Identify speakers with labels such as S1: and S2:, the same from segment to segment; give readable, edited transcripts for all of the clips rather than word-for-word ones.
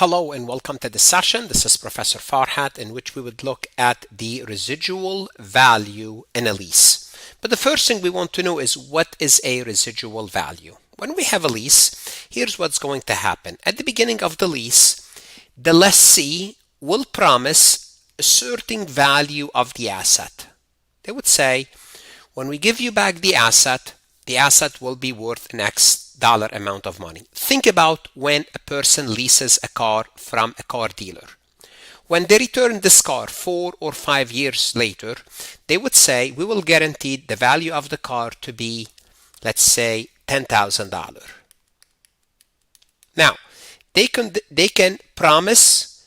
S1: Hello and welcome to this session. This is Professor Farhat, in which we would look at the residual value in a lease. But the first thing we want to know is, what is a residual value? When we have a lease, here's what's going to happen. At the beginning of the lease, the lessee will promise a certain value of the asset. They would say, when we give you back the asset will be worth an X dollar amount of money. Think about when a person leases a car from a car dealer. When they return this car 4 or 5 years later, they would say, we will guarantee the value of the car to be, let's say, $10,000. Now, they can promise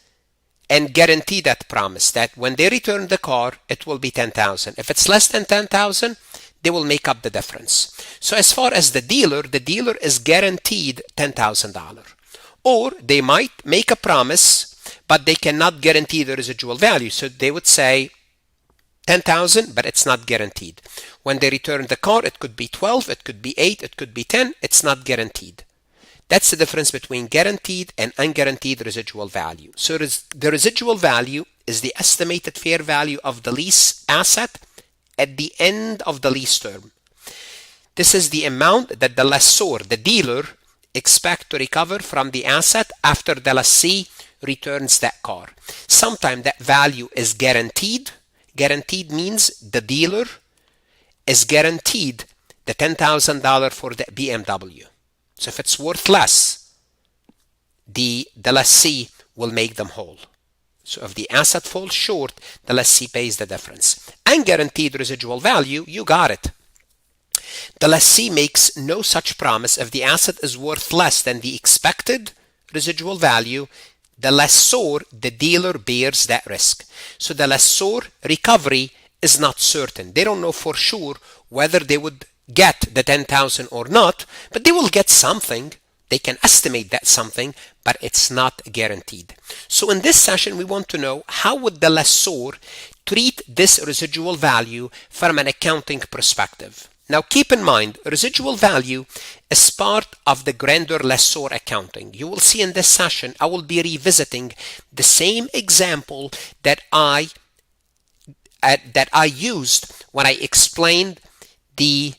S1: and guarantee that promise that when they return the car, it will be $10,000. If it's less than $10,000, they will make up the difference. So as far as the dealer is guaranteed $10,000. Or they might make a promise, but they cannot guarantee the residual value. So they would say $10,000, but it's not guaranteed. When they return the car, it could be 12, it could be 8, it could be 10. It's not guaranteed. That's the difference between guaranteed and unguaranteed residual value. So the residual value is the estimated fair value of the lease asset at the end of the lease term. This is the amount that the lessor, the dealer, expect to recover from the asset after the lessee returns that car. Sometimes that value is guaranteed. Guaranteed means the dealer is guaranteed the $10,000 for the BMW. So if it's worth less, the lessee will make them whole. So if the asset falls short, the lessee pays the difference. Unguaranteed residual value, you got it. The lessee makes no such promise. If the asset is worth less than the expected residual value, the lessor, the dealer, bears that risk. So the lessor recovery is not certain. They don't know for sure whether they would get the $10,000 or not, but they will get something. They can estimate that something, but it's not guaranteed. So in this session, we want to know, how would the lessor treat this residual value from an accounting perspective? Now keep in mind, residual value is part of the grander lessor accounting. You will see in this session, I will be revisiting the same example that I used when I explained the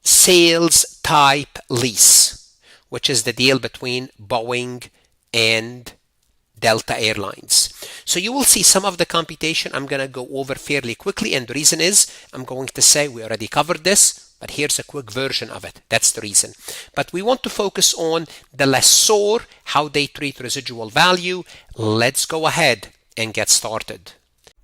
S1: sales type lease, which is the deal between Boeing and Delta Airlines. So you will see some of the computation I'm going to go over fairly quickly, and the reason is I'm going to say we already covered this, but here's a quick version of it. That's the reason. But we want to focus on the lessor, how they treat residual value. Let's go ahead and get started.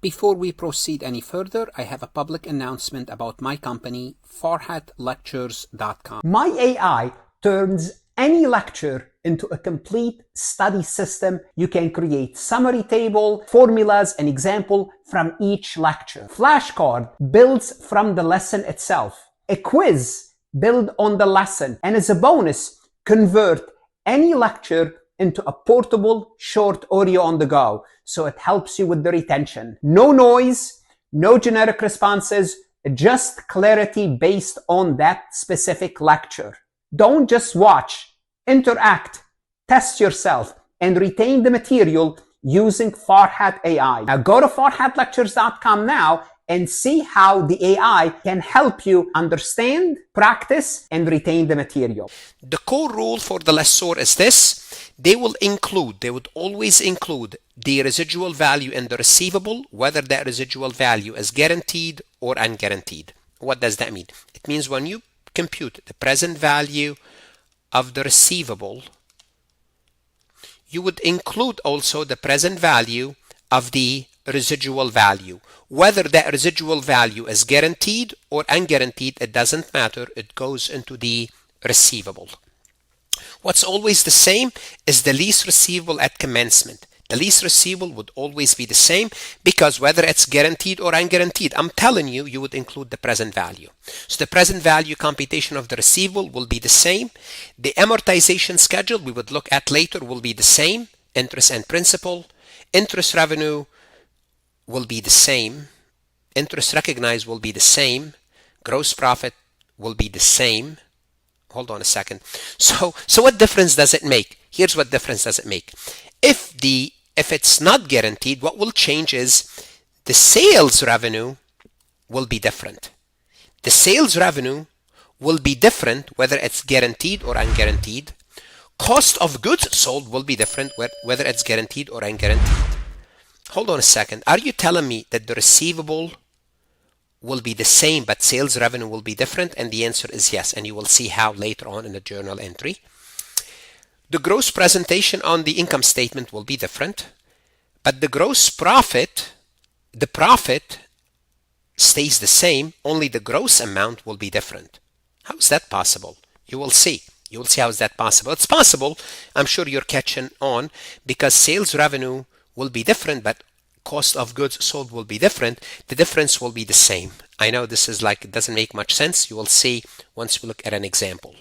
S1: Before we proceed any further, I have a public announcement about my company, farhatlectures.com.
S2: My AI turns any lecture into a complete study system. You can create summary table, formulas, and example from each lecture. Flashcard builds from the lesson itself. A quiz build on the lesson. And as a bonus, convert any lecture into a portable short audio on the go. So it helps you with the retention. No noise, no generic responses, just clarity based on that specific lecture. Don't just watch, interact, test yourself, and retain the material using Farhat AI. Now go to farhatlectures.com now and see how the AI can help you understand, practice, and retain the material.
S1: The core rule for the lessor is this: they would always include the residual value in the receivable, whether that residual value is guaranteed or unguaranteed. What does that mean? It means when you compute the present value of the receivable, you would include also the present value of the residual value. Whether that residual value is guaranteed or unguaranteed, it doesn't matter. It goes into the receivable. What's always the same is the lease receivable at commencement. The lease receivable would always be the same, because whether it's guaranteed or unguaranteed, I'm telling you, you would include the present value. So the present value computation of the receivable will be the same. The amortization schedule we would look at later will be the same. Interest and principal. Interest revenue will be the same. Interest recognized will be the same. Gross profit will be the same. hold on a second. So what difference does it make? Here's what difference does it make. If it's not guaranteed, what will change is the sales revenue will be different. The sales revenue will be different whether it's guaranteed or unguaranteed. Cost of goods sold will be different whether it's guaranteed or unguaranteed. Hold on a second. Are you telling me that the receivable will be the same but sales revenue will be different? And the answer is yes, and you will see how later on in the journal entry. The gross presentation on the income statement will be different, but the gross profit, the profit stays the same, only the gross amount will be different. How is that possible? You will see. You will see how is that possible. It's possible. I'm sure you're catching on because sales revenue will be different, but cost of goods sold will be different. The difference will be the same. I know this is like, it doesn't make much sense. You will see once we look at an example.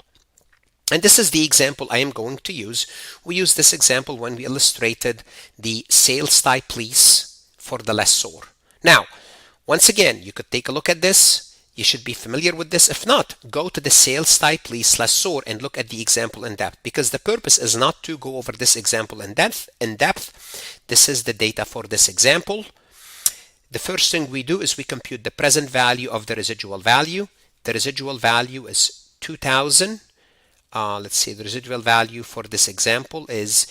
S1: And this is the example I am going to use. We used this example when we illustrated the sales type lease for the lessor. Now, once again, you could take a look at this. You should be familiar with this. If not, go to the sales type lease lessor and look at the example in depth, because the purpose is not to go over this example in depth. This is the data for this example. The first thing we do is we compute the present value of the residual value. The residual value is 2,000. Let's see, the residual value for this example is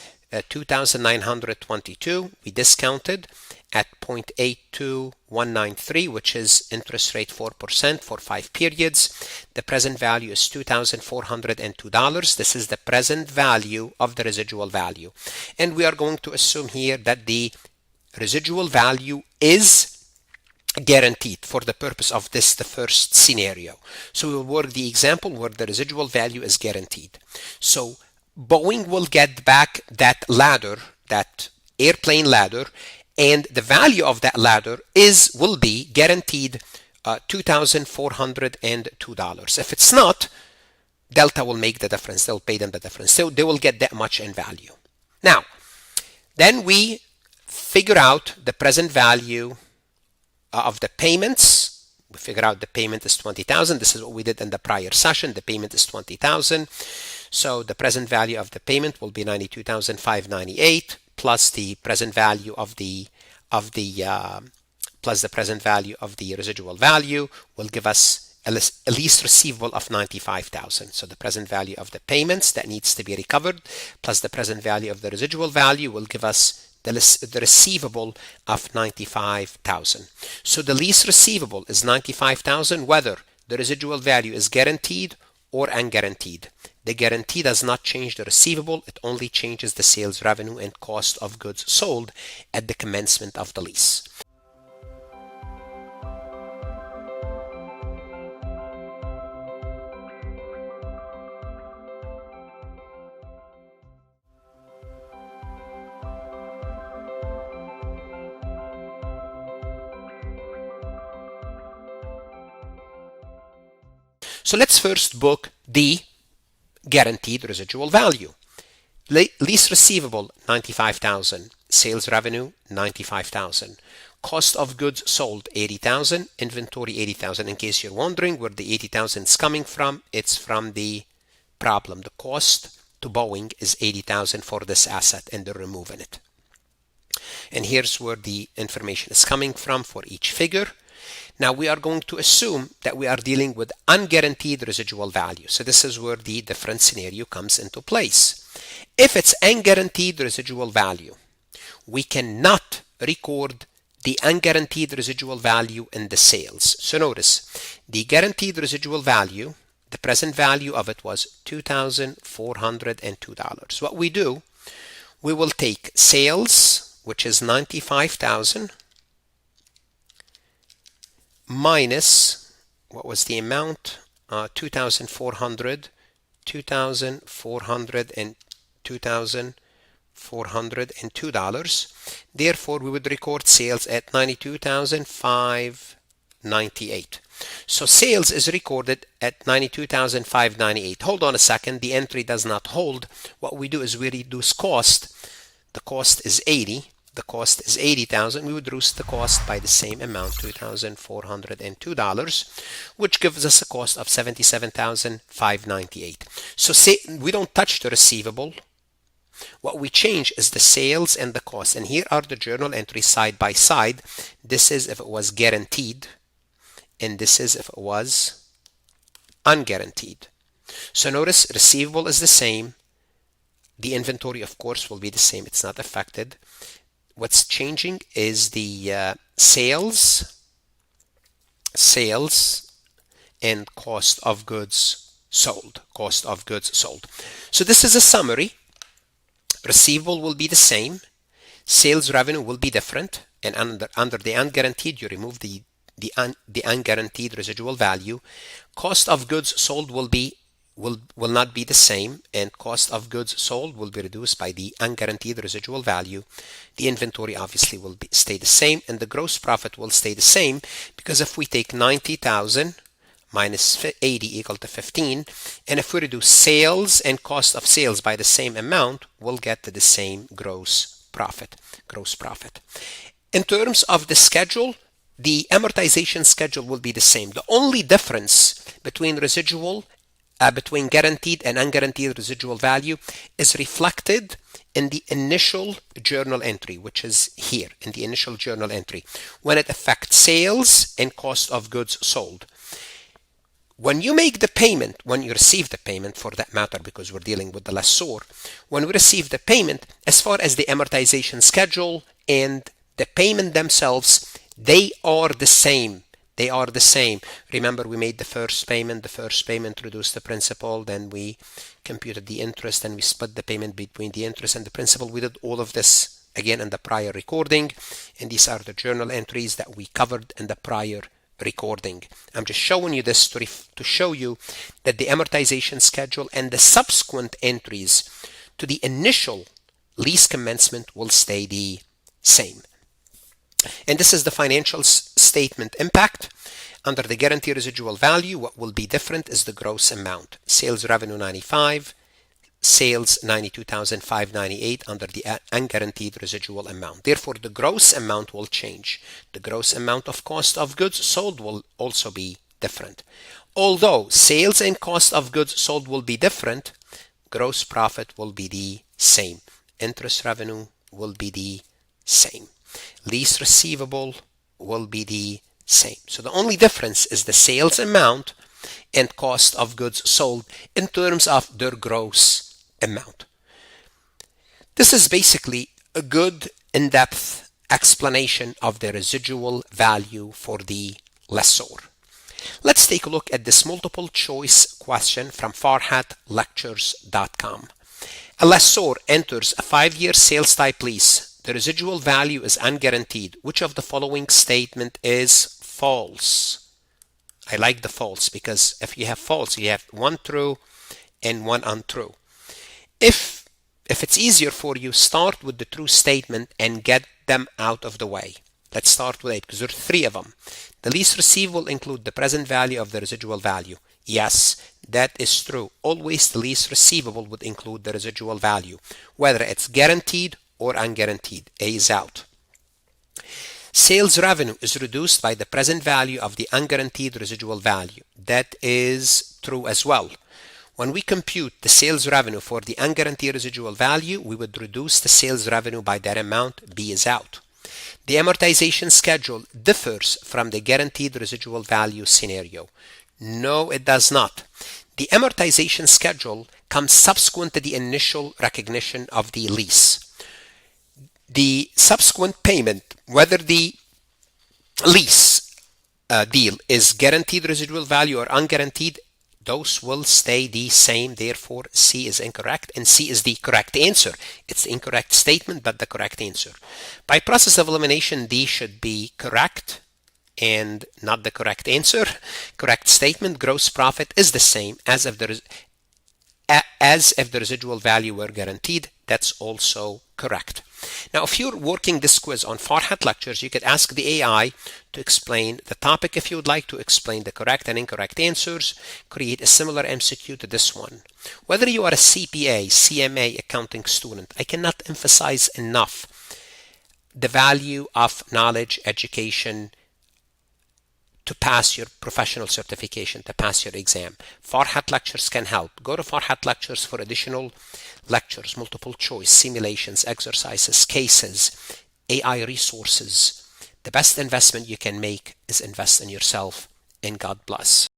S1: 2,922. We discounted at 0.82193, which is interest rate 4% for 5 periods. The present value is $2,402. This is the present value of the residual value. And we are going to assume here that the residual value is guaranteed for the purpose of this, the first scenario. So we will work the example where the residual value is guaranteed. So Boeing will get back that ladder, that airplane ladder, and the value of that ladder will be guaranteed $2,402. If it's not, Delta will make the difference. They'll pay them the difference. So they will get that much in value. Now, then we figure out the present value of the payments. We figure out the payment is 20,000. This is what we did in the prior session. The payment is 20,000. So the present value of the payment will be 92,598 plus the present value of the present value of the residual value will give us a lease receivable of 95,000. So the present value of the payments that needs to be recovered plus the present value of the residual value will give us the receivable of 95,000. So the lease receivable is 95,000 whether the residual value is guaranteed or unguaranteed. The guarantee does not change the receivable, it only changes the sales revenue and cost of goods sold at the commencement of the lease. So let's first book the guaranteed residual value. Lease receivable 95,000, sales revenue 95,000, cost of goods sold 80,000, inventory 80,000. In case you're wondering where the 80,000 is coming from, it's from the problem. The cost to Boeing is 80,000 for this asset and they're removing it. And here's where the information is coming from for each figure. Now we are going to assume that we are dealing with unguaranteed residual value. So this is where the different scenario comes into place. If it's unguaranteed residual value, we cannot record the unguaranteed residual value in the sales. So notice, the guaranteed residual value, the present value of it was $2,402. What we do, we will take sales, which is 95,000, minus, what was the amount? 2,400 and $2,402. Therefore, we would record sales at 92,598. So sales is recorded at 92,598. Hold on a second. The entry does not hold. What we do is we reduce cost. The cost is 80. the cost is $80,000, we would reduce the cost by the same amount, $2,402, which gives us a cost of $77,598. So say we don't touch the receivable. What we change is the sales and the cost. And here are the journal entries side by side. This is if it was guaranteed, and this is if it was unguaranteed. So notice receivable is the same. The inventory, of course, will be the same. It's not affected. What's changing is the sales and cost of goods sold. So this is a summary. Receivable will be the same. Sales revenue will be different. And under the unguaranteed, you remove the unguaranteed residual value. Cost of goods sold will not be the same, and cost of goods sold will be reduced by the unguaranteed residual value. The inventory obviously will stay the same, and the gross profit will stay the same, because if we take 90,000 minus 80 equal to 15, and if we reduce sales and cost of sales by the same amount, we'll get to the same gross profit. In terms of the schedule, the amortization schedule will be the same. The only difference between between guaranteed and unguaranteed residual value is reflected in the initial journal entry, which is here in the initial journal entry, when it affects sales and cost of goods sold. When you make the payment, when you receive the payment for that matter, because we're dealing with the lessor, when we receive the payment, as far as the amortization schedule and the payment themselves, they are the same. Remember, we made the first payment reduced the principal, then we computed the interest, and we split the payment between the interest and the principal. We did all of this again in the prior recording, and these are the journal entries that we covered in the prior recording. I'm just showing you this to show you that the amortization schedule and the subsequent entries to the initial lease commencement will stay the same. And this is the financial statement impact. Under the guaranteed residual value, what will be different is the gross amount. Sales revenue 95, sales 92,598 under the unguaranteed residual amount. Therefore, the gross amount will change. The gross amount of cost of goods sold will also be different. Although sales and cost of goods sold will be different, gross profit will be the same. Interest revenue will be the same. Lease receivable will be the same. So the only difference is the sales amount and cost of goods sold in terms of their gross amount. This is basically a good in-depth explanation of the residual value for the lessor. Let's take a look at this multiple choice question from farhatlectures.com. A lessor enters a 5-year sales type lease. The residual value is unguaranteed. Which of the following statement is false? I like the false, because if you have false, you have one true and one untrue. If it's easier for you, start with the true statement and get them out of the way. Let's start with it, because there are 3 of them. The lease receivable include the present value of the residual value. Yes, that is true. Always the lease receivable would include the residual value, whether it's guaranteed or unguaranteed. A is out. Sales revenue is reduced by the present value of the unguaranteed residual value. That is true as well. When we compute the sales revenue for the unguaranteed residual value, we would reduce the sales revenue by that amount. B is out. The amortization schedule differs from the guaranteed residual value scenario. No, it does not. The amortization schedule comes subsequent to the initial recognition of the lease. The subsequent payment, whether the lease deal is guaranteed residual value or unguaranteed, those will stay the same. Therefore, C is incorrect, and C is the correct answer. It's the incorrect statement, but the correct answer. By process of elimination, D should be correct and not the correct answer. Correct statement, gross profit is the same as if the residual value were guaranteed. That's also correct. Now, if you're working this quiz on Farhat Lectures, you could ask the AI to explain the topic if you would like, to explain the correct and incorrect answers, create a similar MCQ to this one. Whether you are a CPA, CMA accounting student, I cannot emphasize enough the value of knowledge, education, to pass your professional certification, to pass your exam. Farhat Lectures can help. Go to Farhat Lectures for additional lectures, multiple choice, simulations, exercises, cases, AI resources. The best investment you can make is invest in yourself, and God bless.